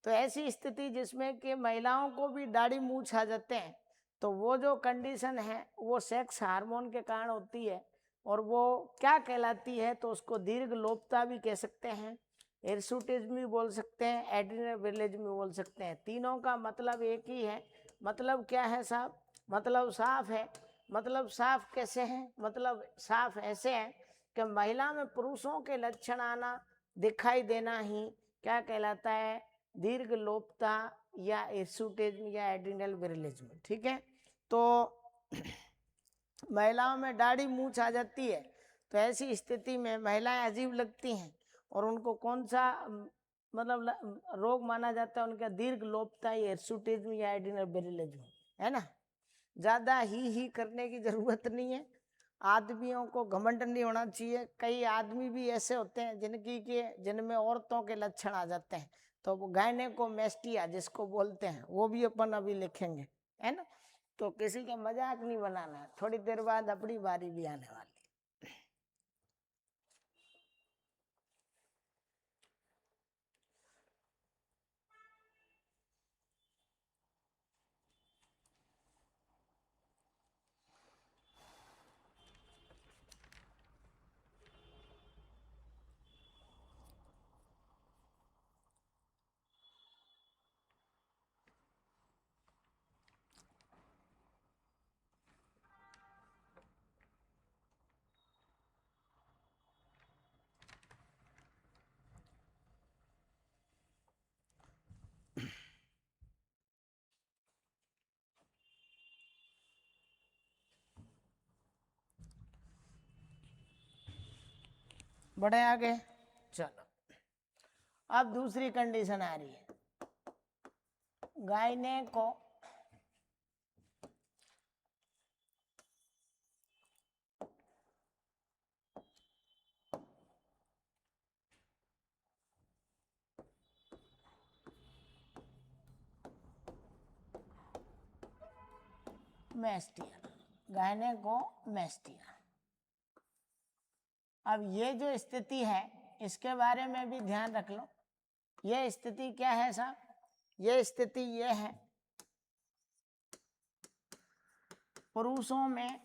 तो ऐसी स्थिति जिसमें कि महिलाओं को भी दाढ़ी मूंछ आ जाते हैं, तो वो जो कंडीशन है वो सेक्स हार्मोन के कारण होती है। और वो क्या कहलाती है? तो उसको दीर्घ लोपता भी कह सकते हैं, हिर्सुटिज्म भी बोल सकते हैं, एड्रिनल विरिलिज्म भी बोल सकते हैं। तीनों का मतलब एक ही है। मतलब क्या है साहब? मतलब साफ है। मतलब साफ कैसे है? मतलब साफ ऐसे है कि महिला में पुरुषों के लक्षण आना, दिखाई देना ही क्या कहलाता है? दीर्घ लोपता या हिर्सुटिज्म या एड्रिनल विरिलिज्म। ठीक है, तो महिलाओं में दाढ़ी मूंछ आ जाती है, तो ऐसी स्थिति में महिलाएं अजीब लगती हैं और उनको कौन सा मतलब रोग माना जाता है उनका दीर्घ लोपताई हिर्सुटिज्म या एडिनोबेरिलिज्म, है ना। ज्यादा ही करने की जरूरत नहीं है। आदमियों को घमंड नहीं होना चाहिए। कई आदमी भी ऐसे होते हैं जिनमें औरतों के लक्षण आ जाते हैं, तो वो गायनेकोमेस्टिया जिसको बोलते हैं वो भी अपन अभी लिखेंगे, है ना। तो किसी का मजाक नहीं बनाना है, थोड़ी देर बाद अपनी बारी भी आने वाली। बड़े आगे चलो। अब दूसरी कंडीशन आ रही है, गायनेको मेस्टिया, गायनेकोमेस्टिया। अब ये जो स्थिति है इसके बारे में भी ध्यान रख लो। ये स्थिति क्या है साहब? ये स्थिति ये है, पुरुषों में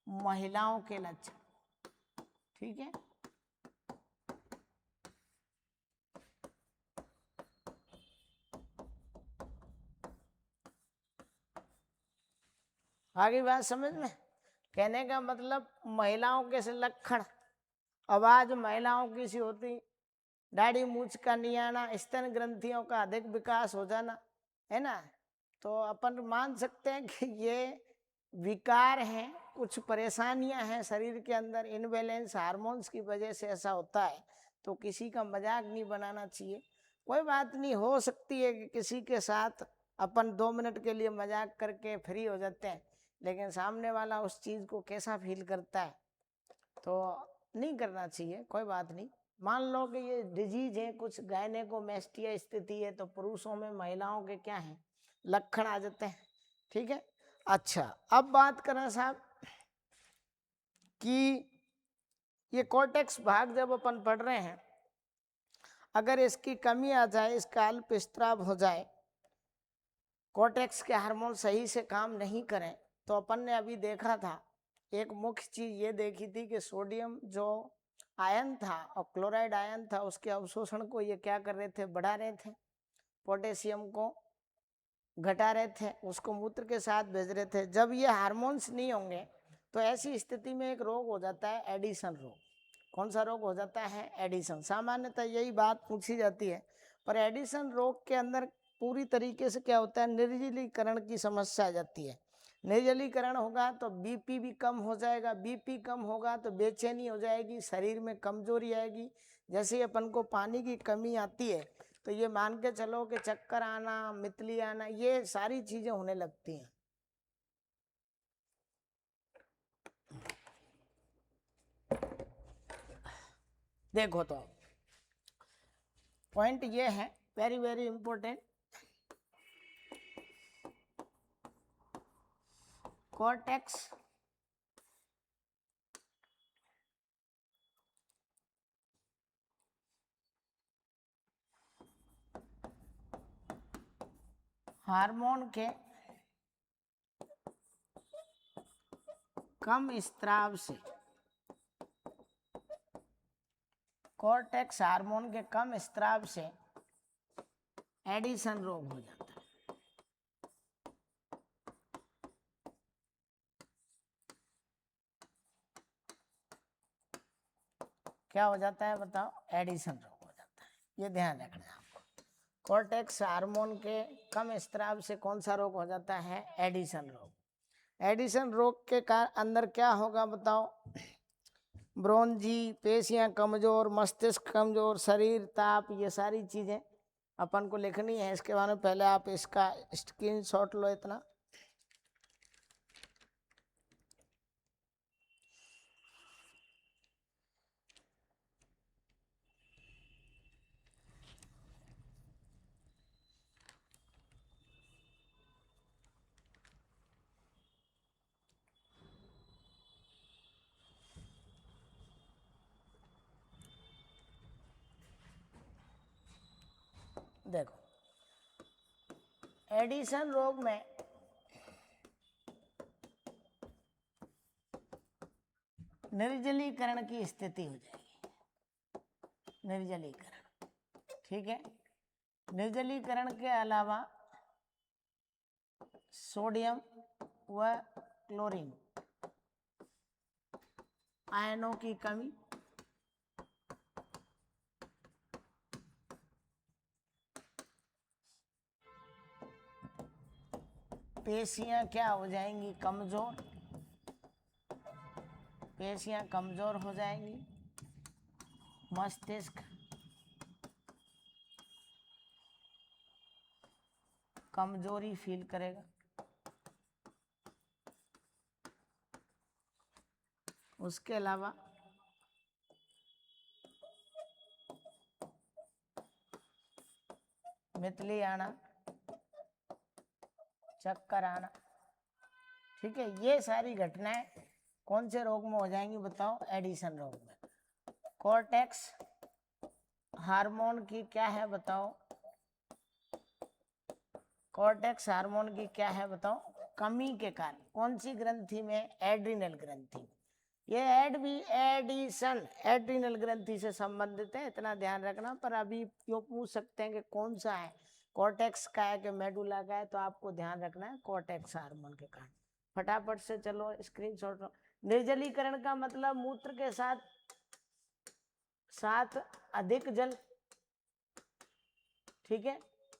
महिलाओं के लक्षण, ठीक है। आगे बात समझ में? कहने का मतलब महिलाओं के से लक्षण, आवाज महिलाओं की सी होती, दाढ़ी मूछ का नहीं आना, स्तन ग्रंथियों का अधिक विकास हो जाना, है ना। तो अपन मान सकते हैं कि ये विकार हैं, कुछ परेशानियां हैं शरीर के अंदर, इनबैलेंस हार्मोन्स की वजह से ऐसा होता है। तो किसी का मजाक नहीं बनाना चाहिए। कोई बात नहीं, हो सकती है कि किसी के साथ अपन 2 मिनट के लिए मजाक करके फ्री हो जाते हैं, लेकिन सामने वाला उस चीज को कैसा फील करता है तो नहीं करना चाहिए। कोई बात नहीं। मान लो कि ये डिजीज है, कुछ गायनेकोमेस्टिया स्थिति है, तो पुरुषों में महिलाओं के क्या है लक्षण आ जाते हैं, ठीक है। अच्छा, अब बात करें साहब कि ये कॉर्टेक्स भाग जब अपन पढ़ रहे हैं, अगर इसकी कमी आ जाए, इसका अल्प स्त्राव हो जाए, कॉर्टेक्स के हार्मोन सही से काम नहीं करें, तो अपन ने अभी देखा था एक मुख्य चीज ये देखी थी कि सोडियम जो आयन था और क्लोराइड आयन था उसके अवशोषण को ये क्या कर रहे थे, बढ़ा रहे थे, पोटेशियम को घटा रहे थे, उसको मूत्र के साथ भेज रहे थे। जब ये हार्मोन्स नहीं होंगे तो ऐसी स्थिति में एक रोग हो जाता है एडिशन रोग। कौन सा रोग हो जाता है? एडिशन। सामान्यतः यही बात पूछी जाती है, पर एडिशन रोग के अंदर पूरी तरीके से क्या होता है, निर्जलीकरण की समस्या आ जाती है। निर्जलीकरण होगा तो बीपी भी कम हो जाएगा, बीपी कम होगा तो बेचैनी हो जाएगी, शरीर में कमजोरी आएगी। जैसे ही अपन को पानी की कमी आती है तो ये मान के चलो कि चक्कर आना, मितली आना, ये सारी चीजें होने लगती हैं। देखो तो पॉइंट ये है, very very important, cortex hormone के कम स्त्राव से, कॉर्टेक्स हार्मोन के कम स्त्राव से एडिशन रोग हो जाता है। क्या हो जाता है बताओ? एडिशन रोग हो जाता है। ये ध्यान रखना है आपको। कॉर्टेक्स हार्मोन के कम स्त्राव से कौन सा रोग हो जाता है? एडिशन रोग। एडिशन रोग के अंदर क्या होगा बताओ? ब्रोंजी, पेशियां कमजोर, मस्तिष्क कमजोर, शरीर ताप, ये सारी चीजें अपन को लिखनी है। इसके बारे में पहले आप इसका स्क्रीनशॉट लो इतना। देखो, एडिसन रोग में निर्जलीकरण की स्थिति हो जाएगी। निर्जलीकरण, ठीक है। निर्जलीकरण के अलावा सोडियम व क्लोरीन आयनों की कमी, पेशियां क्या हो जाएंगी? कमजोर। पेशियां कमजोर हो जाएंगी। मस्तिष्क कमजोरी फील करेगा। उसके अलावा मितली आना, चक्कर आना, ठीक है। ये सारी घटनाएं कौन से रोग में हो जाएंगी बताओ? एडिसन रोग में। कॉर्टेक्स हार्मोन की क्या है बताओ? कॉर्टेक्स हार्मोन की क्या है बताओ? कमी के कारण। कौन सी ग्रंथि में? एड्रिनल ग्रंथि। ये एडिसन एड्रिनल ग्रंथि से संबंधित है, इतना ध्यान रखना। पर अभी क्यों पूछ सकते हैं कि कौन सा है, कॉर्टेक्स का है कि मेडुला का है, तो आपको ध्यान रखना है कॉर्टेक्स हार्मोन के कारण। फटाफट से चलो स्क्रीनशॉट लो। निर्जलीकरण का मतलब मूत्र के साथ अधिक जल, ठीक है,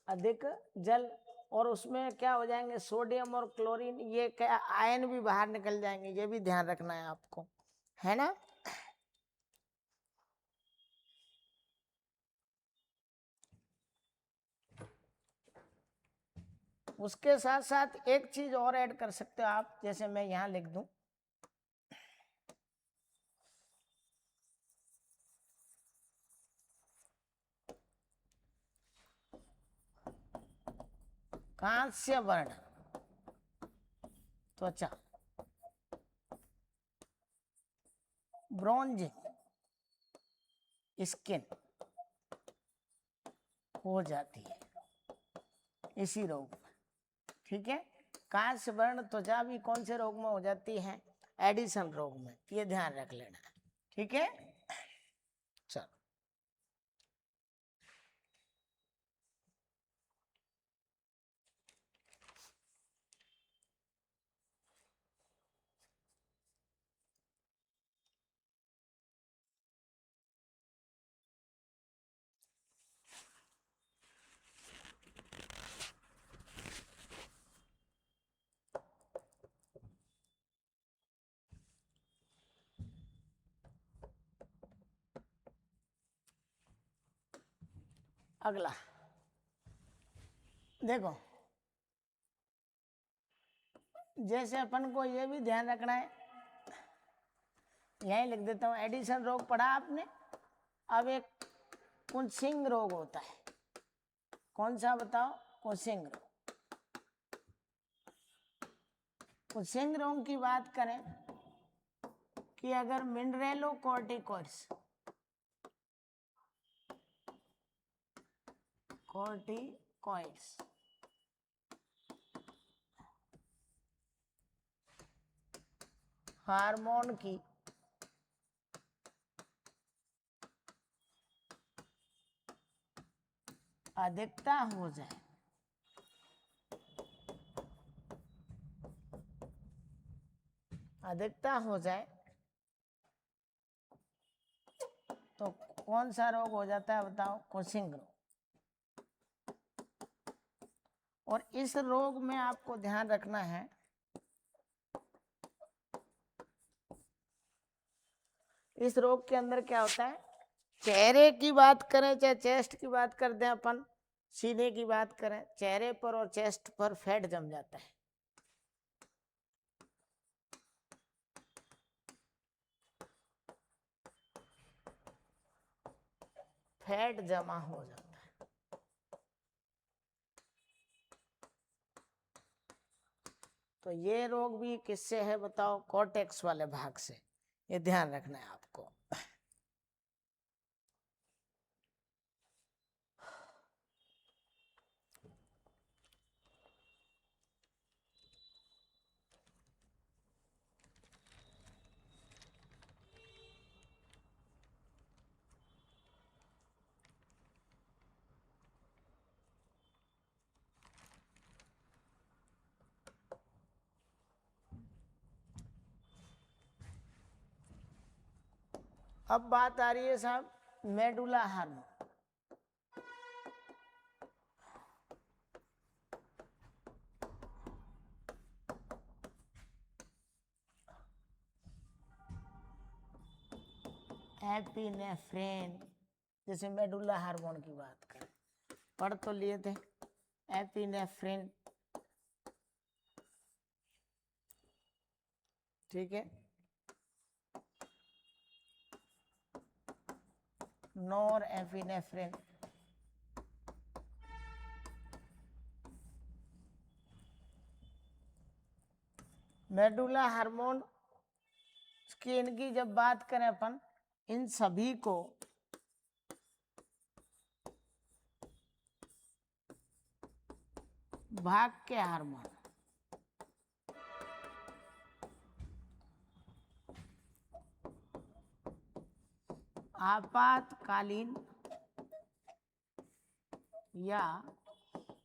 अधिक जल। और उसमें क्या हो जाएंगे? सोडियम और क्लोरीन, ये क्या आयन भी बाहर निकल जाएंगे, ये भी ध्यान रखना है आपको, है ना। उसके साथ साथ एक चीज और ऐड कर सकते हो आप, जैसे मैं यहां लिख दूं, कांस्य वर्ण त्वचा, ब्रॉन्ज स्किन हो जाती है इसी रोग में, ठीक है। कांस्य वर्ण त्वचा भी कौन से रोग में हो जाती है? एडिसन रोग में। ये ध्यान रख लेना है, ठीक है। चलो, अगला देखो, जैसे अपन को ये भी ध्यान रखना है, यहीं लिख देता हूं, एडिसन रोग पढ़ा आपने। अब एक कुंसिंग रोग होता है। कौन सा बताओ? कुंसिंग रोग। कुंसिंग रोग की बात करें कि अगर मिनरेलोकॉर्टिकॉइड्स हार्मोन की अधिकता हो जाए, अधिकता हो जाए तो कौन सा रोग हो जाता है बताओ? कुंसिंग रोग। और इस रोग में आपको ध्यान रखना है, इस रोग के अंदर क्या होता है, चेहरे की बात करें चाहे चेस्ट की बात कर दें अपन, सीने की बात करें, चेहरे पर और चेस्ट पर फैट जम जाता है। फैट जमा हो जाता है। तो ये रोग भी किससे है बताओ, कॉर्टेक्स वाले भाग से, ये ध्यान रखना है आपको। अब बात आ रही है साहब मेडुला हार्मोन। एपिनेफ्रिन, जैसे मेडुला हार्मोन की बात करें, पढ़ तो लिए थे एपिनेफ्रिन, ठीक है, नॉर एपिनेफ्रिन, मेडुला हार्मोन की इनकी जब बात करें अपन, इन सभी को भाग के हार्मोन, आपातकालीन या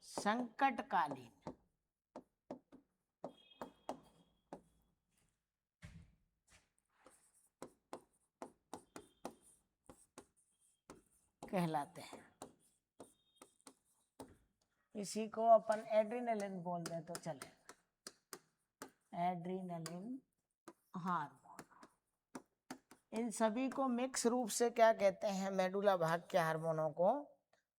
संकटकालीन कहलाते हैं। इसी को अपन एड्रीनलिन बोल दें तो चले, एड्रीनलिन हार्मोन। इन सभी को मिक्स रूप से क्या कहते हैं, मेडुला भाग के हार्मोनों को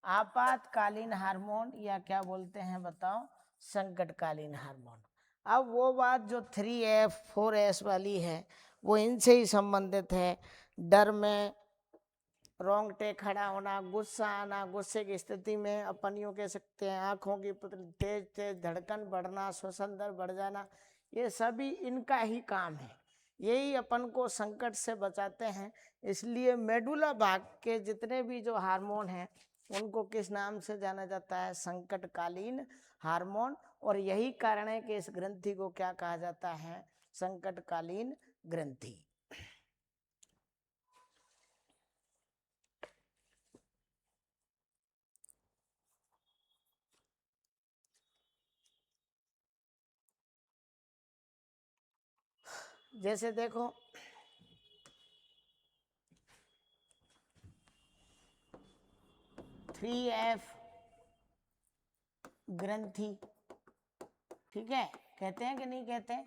आपातकालीन हार्मोन या क्या बोलते हैं बताओ, संकटकालीन हार्मोन। अब वो बात जो 3F 4S वाली है वो इनसे ही संबंधित है। डर में रोंगटे खड़ा होना, गुस्सा आना, गुस्से की स्थिति में अपन यूँ कह सकते हैं आँखों की तेज तेज धड़कन बढ़ना, श्वसन दर बढ़ जाना, ये सभी इनका ही काम है, यही अपन को संकट से बचाते हैं। इसलिए मेडुला भाग के जितने भी जो हार्मोन हैं उनको किस नाम से जाना जाता है, संकटकालीन हार्मोन। और यही कारण है कि इस ग्रंथि को क्या कहा जाता है, संकटकालीन ग्रंथि। जैसे देखो 3F ग्रंथि, ठीक है, कहते हैं कि नहीं कहते हैं,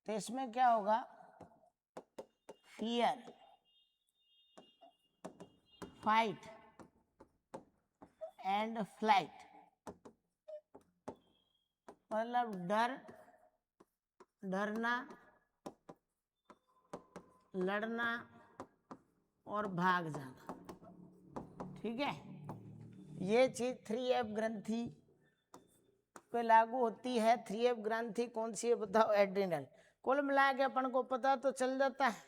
तो इसमें क्या होगा, फियर, फाइट एंड फ्लाइट, मतलब डर, डरना, लड़ना और भाग जाना, ठीक है। ये चीज 3F ग्रंथि पे लागू होती है। 3F ग्रंथि कौन सी है बताओ, एड्रिनल। कुल मिला के अपन को पता तो चल जाता है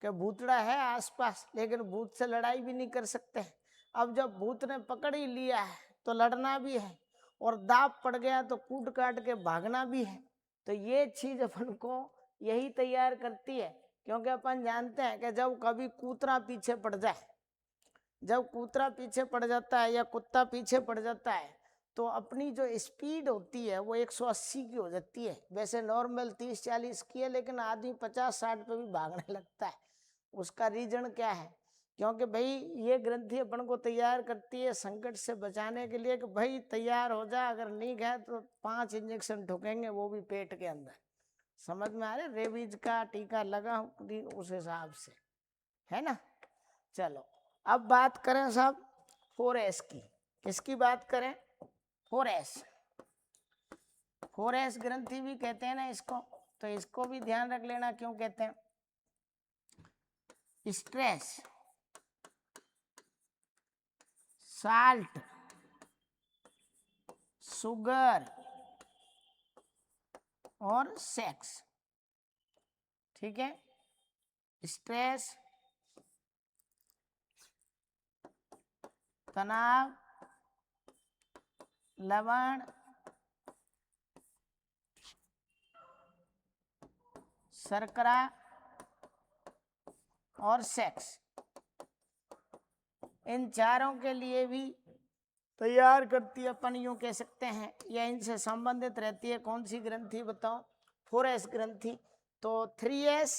कि भूतड़ा है आसपास, लेकिन भूत से लड़ाई भी नहीं कर सकते। अब जब भूत ने पकड़ ही लिया है तो लड़ना भी है, और दाब पड़ गया तो कूट काट के भागना भी है। तो ये चीज अपन को यही तैयार करती है, क्योंकि अपन जानते हैं कि जब कभी कूतरा पीछे पड़ जाए, जब कूतरा पीछे पड़ जाता है या कुत्ता पीछे पड़ जाता है, तो अपनी जो स्पीड होती है वो 180 की हो जाती है। वैसे नॉर्मल 30-40 की है, लेकिन आदमी 50-60 पे भी भागने लगता है। उसका रीजन क्या है, क्योंकि भाई ये ग्रंथि अपन को तैयार करती है संकट से बचाने के लिए, कि भाई तैयार हो जा, अगर नहीं गए तो 5 इंजेक्शन ठोकेंगे, वो भी पेट के अंदर। समझ में आ रहा है, रेबीज का टीका लगा उस हिसाब से। है ना। चलो अब बात करें साहब 4S की। किसकी बात करें? 4S। 4S ग्रंथि भी कहते हैं ना इसको, तो इसको भी ध्यान रख लेना क्यों कहते हैं। स्ट्रेस, साल्ट, शुगर और सेक्स। ठीक है, स्ट्रेस, तनाव, लवण, शर्करा और सेक्स, इन चारों के लिए भी तैयार करती है, अपन यूं कह सकते हैं, या इनसे संबंधित रहती है कौन सी ग्रंथि बताओ? 4S ग्रंथि। तो 3S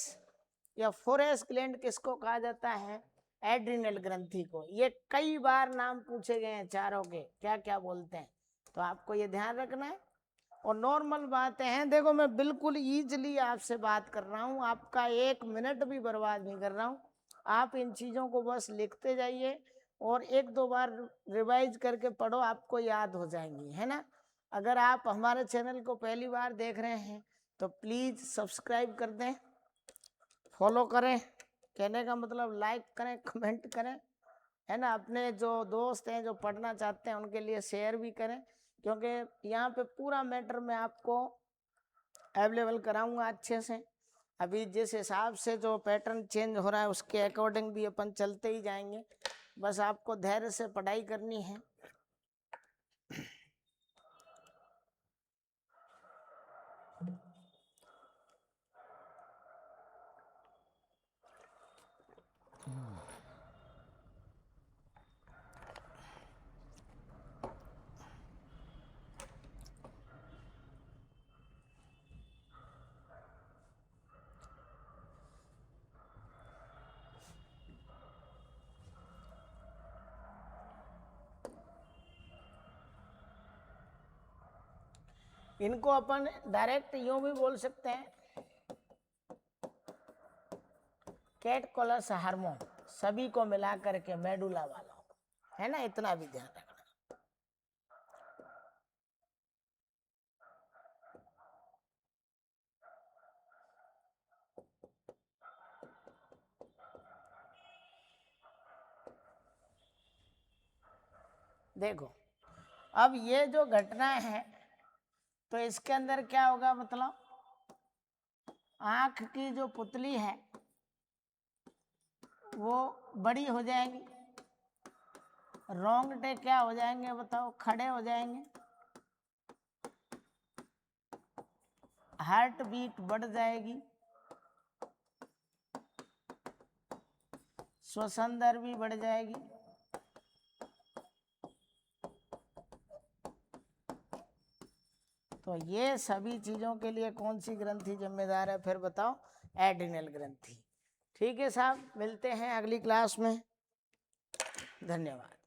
या 4S ग्लैंड किसको कहा जाता है? एड्रिनल ग्रंथि को। ये कई बार नाम पूछे गए हैं चारों के, क्या क्या बोलते हैं, तो आपको ये ध्यान रखना है। और नॉर्मल बातें हैं, देखो मैं बिल्कुल ईजिली आपसे बात कर रहा हूँ, आपका 1 मिनट भी बर्बाद नहीं कर रहा हूँ। आप इन चीज़ों को बस लिखते जाइए और 1-2 बार रिवाइज करके पढ़ो, आपको याद हो जाएंगी, है ना। अगर आप हमारे चैनल को पहली बार देख रहे हैं तो प्लीज़ सब्सक्राइब कर दें, फॉलो करें, कहने का मतलब लाइक करें, कमेंट करें, है ना। अपने जो दोस्त हैं जो पढ़ना चाहते हैं उनके लिए शेयर भी करें, क्योंकि यहाँ पे पूरा मैटर मैं आपको अवेलेबल कराऊंगा अच्छे से। अभी जिस हिसाब से जो पैटर्न चेंज हो रहा है उसके अकॉर्डिंग भी अपन चलते ही जाएंगे, बस आपको धैर्य से पढ़ाई करनी है। इनको अपन डायरेक्ट यूं भी बोल सकते हैं, कैटकोलस हार्मोन, सभी को मिला करके मेडुला वालों, है ना, इतना भी ध्यान रखना। देखो अब ये जो घटना है तो इसके अंदर क्या होगा, मतलब आंख की जो पुतली है वो बड़ी हो जाएगी, रोंगटे क्या हो जाएंगे बताओ, खड़े हो जाएंगे, हार्ट बीट बढ़ जाएगी, श्वसन दर भी बढ़ जाएगी, तो ये सभी चीज़ों के लिए कौन सी ग्रंथि जिम्मेदार है फिर बताओ? एड्रिनल ग्रंथि। ठीक है साहब, मिलते हैं अगली क्लास में, धन्यवाद।